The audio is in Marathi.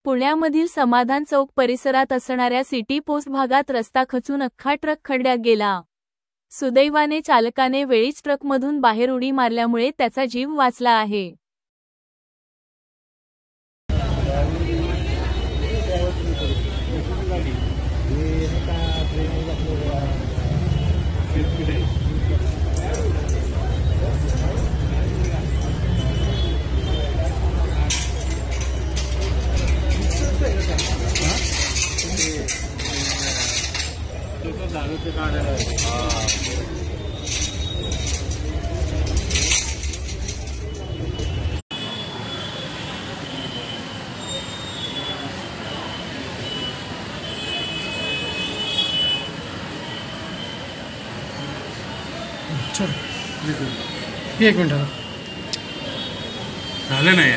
पुण्यामधील समाधान चौक परिसरात असणाऱ्या सिटी पोस्ट भागात रस्ता खचून अख्खा ट्रक खड्ड्यात गेला। सुदैवाने चालकाने वेळीच ट्रकमधून बाहेर उडी मारल्यामुळे त्याचा जीव वाचला आहे। चल एक मिनिट झालं नाही